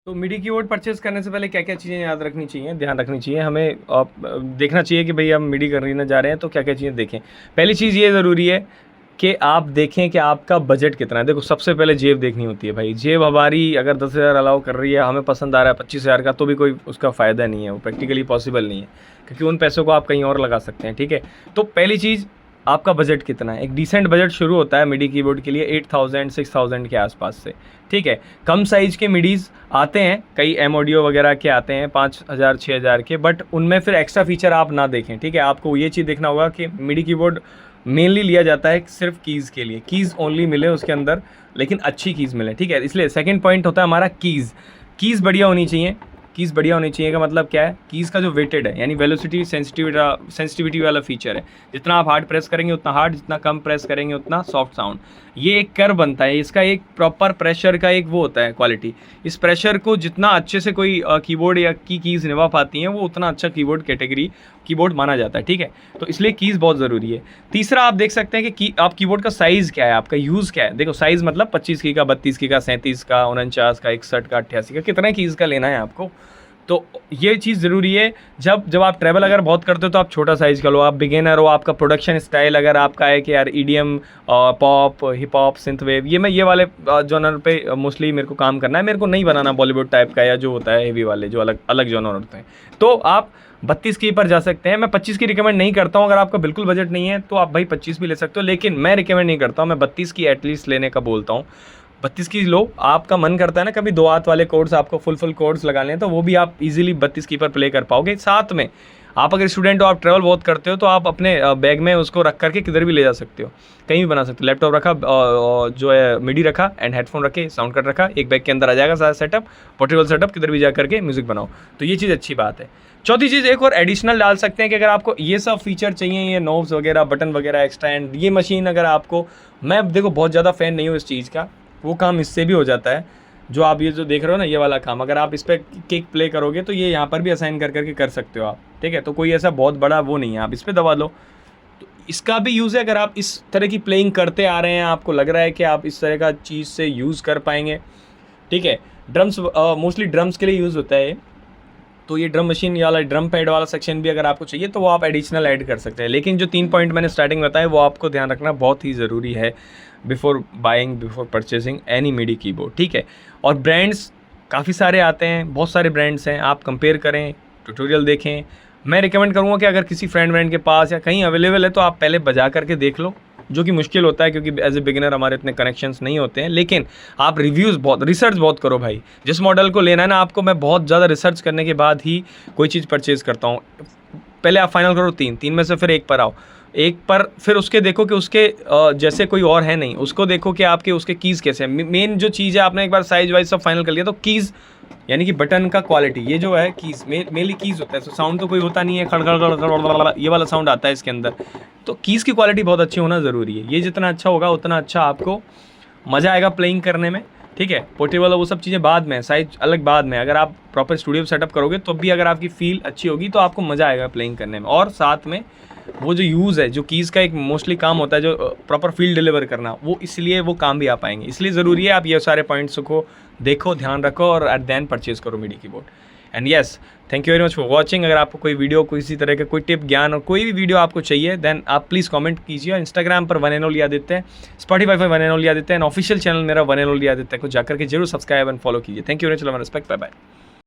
तो MIDI keyboard purchase करने से पहले क्या-क्या चीज़ें याद रखनी चाहिए, ध्यान रखनी चाहिए? हमें देखना चाहिए कि भई हम मिडी खरीदने जा रहे हैं तो क्या-क्या चीज़ें देखें। पहली चीज़ ये ज़रूरी है कि आप देखें कि आपका बजट कितना है। देखो सबसे पहले जेब देखनी होती है भाई, जेब हमारी अगर 10,000 अलाउ कर रही है, हमें पसंद आ रहा है 25,000 का तो भी कोई उसका फ़ायदा नहीं है, वो प्रैक्टिकली पॉसिबल नहीं है, क्योंकि उन पैसों को आप कहीं और लगा सकते हैं, ठीक है? तो पहली चीज़ आपका बजट कितना है? एक डिसेंट बजट शुरू होता है मिडी कीबोर्ड के लिए 8,000 6,000 के आसपास से, ठीक है? कम साइज़ के मिडीज़ आते हैं, कई एम ऑडियो वगैरह के आते हैं 5,000 6,000 के, बट उनमें फिर एक्स्ट्रा फीचर आप ना देखें, ठीक है? आपको ये चीज़ देखना होगा कि मिडी कीबोर्ड मेनली लिया जाता है सिर्फ कीज़ के लिए, कीज़ ओनली मिले उसके अंदर, लेकिन अच्छी कीज़ मिले, ठीक है? इसलिए सेकंड पॉइंट होता है हमारा कीज़। कीज़ बढ़िया होनी चाहिए। कीज़ बढ़िया होनी चाहिए का मतलब क्या है? कीज़ का जो वेटेड है, यानी वेलोसिटी सेंसिटिविटी वाला फीचर है। जितना आप हार्ड प्रेस करेंगे उतना हार्ड, जितना कम प्रेस करेंगे उतना सॉफ्ट साउंड। ये एक कर्व बनता है, इसका एक प्रॉपर प्रेशर का एक वो होता है क्वालिटी। इस प्रेशर को जितना अच्छे से कोई कीबोर्ड या कीज़ निभा पाती हैं, वो उतना अच्छा कीबोर्ड माना जाता है, ठीक है? तो इसलिए कीज़ बहुत ज़रूरी है। तीसरा आप देख सकते हैं कि आप कीबोर्ड का साइज़ क्या है, आपका यूज़ क्या है। देखो साइज़ मतलब 25 की का, 32 की का, 37 का, 49 का, 61 का, 88 का, कितना कीज़ का लेना है आपको। तो ये चीज़ ज़रूरी है। जब आप ट्रैवल अगर बहुत करते हो तो आप छोटा साइज़ का लो, आप बिगिनर हो, आपका प्रोडक्शन स्टाइल अगर आपका है कि यार EDM, pop, hip hop, synthwave, ये वाले जॉनर पे मोस्टली मेरे को काम करना है, मेरे को नहीं बनाना बॉलीवुड टाइप का या जो होता है हेवी वाले जो अलग अलग जॉनर होते हैं, तो आप 32 की पर जा सकते हैं। मैं 25 की रिकमेंड नहीं करता हूँ। अगर आपका बिल्कुल बजट नहीं है तो आप भाई 25 भी ले सकते हो, लेकिन मैं रिकमेंड नहीं करता हूँ। मैं 32 की एटलीस्ट लेने का बोलता हूँ। 32 की लो, आपका मन करता है ना कभी 2 हाथ वाले कोड्स आपको फुल कोड्स लगा लें, तो वो भी आप इजीली 32 की पर प्ले कर पाओगे। साथ में आप अगर स्टूडेंट हो, आप ट्रैवल बहुत करते हो, तो आप अपने बैग में उसको रख करके किधर भी ले जा सकते हो, कहीं भी बना सकते हो। लैपटॉप रखा, जो है मिडी रखा एंड हेडफोन रखे, साउंड कार्ड रखा, एक बैग के अंदर आ जाएगा सारा सेटअप, पोर्टेबल सेटअप, किधर भी जा करके म्यूज़िक बनाओ। तो ये चीज़ अच्छी बात है। चौथी चीज़ एक और एडिशनल डाल सकते हैं कि अगर आपको ये सब फीचर चाहिए, ये नोब्स वगैरह, बटन वगैरह एक्स्ट्रा, एंड ये मशीन अगर आपको, मैं देखो बहुत ज़्यादा फ़ैन नहीं हूँ इस चीज़ का, वो काम इससे भी हो जाता है। जो आप ये जो देख रहे हो ना, ये वाला काम अगर आप इस पर किक प्ले करोगे तो ये यहाँ पर भी असाइन कर करके कर सकते हो आप, ठीक है? तो कोई ऐसा बहुत बड़ा वो नहीं है, आप इस पर दबा लो तो इसका भी यूज़ है। अगर आप इस तरह की प्लेइंग करते आ रहे हैं, आपको लग रहा है कि आप इस तरह का चीज़ से यूज़ कर पाएंगे, ठीक है? ड्रम्स, मोस्टली ड्रम्स के लिए यूज़ होता है, तो ये ड्रम मशीन वाला, ड्रम पैड वाला सेक्शन भी अगर आपको चाहिए तो वो आप एडिशनल ऐड कर सकते हैं। लेकिन जो 3 पॉइंट मैंने स्टार्टिंग में बताए वो आपको ध्यान रखना बहुत ही ज़रूरी है before purchasing any MIDI keyboard, ठीक है? और ब्रांड्स काफ़ी सारे आते हैं, बहुत सारे ब्रांड्स हैं, आप कंपेयर करें, ट्यूटोरियल देखें। मैं रिकमेंड करूँगा कि अगर किसी फ्रेंड के पास या कहीं अवेलेबल है तो आप पहले बजा करके देख लो, जो कि मुश्किल होता है क्योंकि एज ए बिगिनर हमारे इतने कनेक्शंस नहीं होते हैं। लेकिन आप रिसर्च बहुत करो भाई। जिस मॉडल को लेना है ना आपको, मैं बहुत ज़्यादा रिसर्च करने के बाद ही कोई चीज़ परचेज़ करता हूँ। पहले आप फाइनल करो 3 में से फिर एक पर आओ, एक पर फिर उसके देखो कि उसके जैसे कोई और है नहीं, उसको देखो कि आपके उसके कीज़ कैसे हैं। मेन जो चीज़ है, आपने एक बार साइज वाइज सब फाइनल कर लिया तो कीज़, यानी कि बटन का क्वालिटी, ये जो है कीज़ मेनली कीज़ होता है। तो साउंड तो कोई होता नहीं है, खड़ खड़ खड़ खड़ ये वाला साउंड आता है इसके अंदर। तो कीज़ की क्वालिटी बहुत अच्छी होना ज़रूरी है। ये जितना अच्छा होगा उतना अच्छा आपको मज़ा आएगा प्लेइंग करने में, ठीक है? पोर्टेबल वो सब चीज़ें बाद में, साइज अलग बाद में। अगर आप प्रॉपर स्टूडियो सेटअप करोगे तो भी अगर आपकी फील अच्छी होगी तो आपको मज़ा आएगा प्लेइंग करने में। और साथ में वो जो यूज़ है, जो कीज़ का एक मोस्टली काम होता है, जो प्रॉपर फील डिलीवर करना, वो इसलिए वो काम भी आ पाएंगे। इसलिए ज़रूरी है आप ये सारे पॉइंट्स को देखो, ध्यान रखो और एट देन परचेज़ करो MIDI keyboard. And yes, thank you very much for watching. अगर आपको कोई वीडियो, किसी तरह का कोई टिप, ज्ञान और कोई भी वीडियो आपको चाहिए, देन आप प्लीज़ कमेंट कीजिए। इंस्टाग्राम पर वन एंड ओनली आदित्य है, स्पॉटिफाई पर वन एंड ओनली आदित्य है, ऑफिशियल चैनल मेरा वन एंड ओनली आदित्य को जाकर के जरूर सब्सक्राइब एंड फॉलो कीजिए। Thank you very much, respect, bye bye.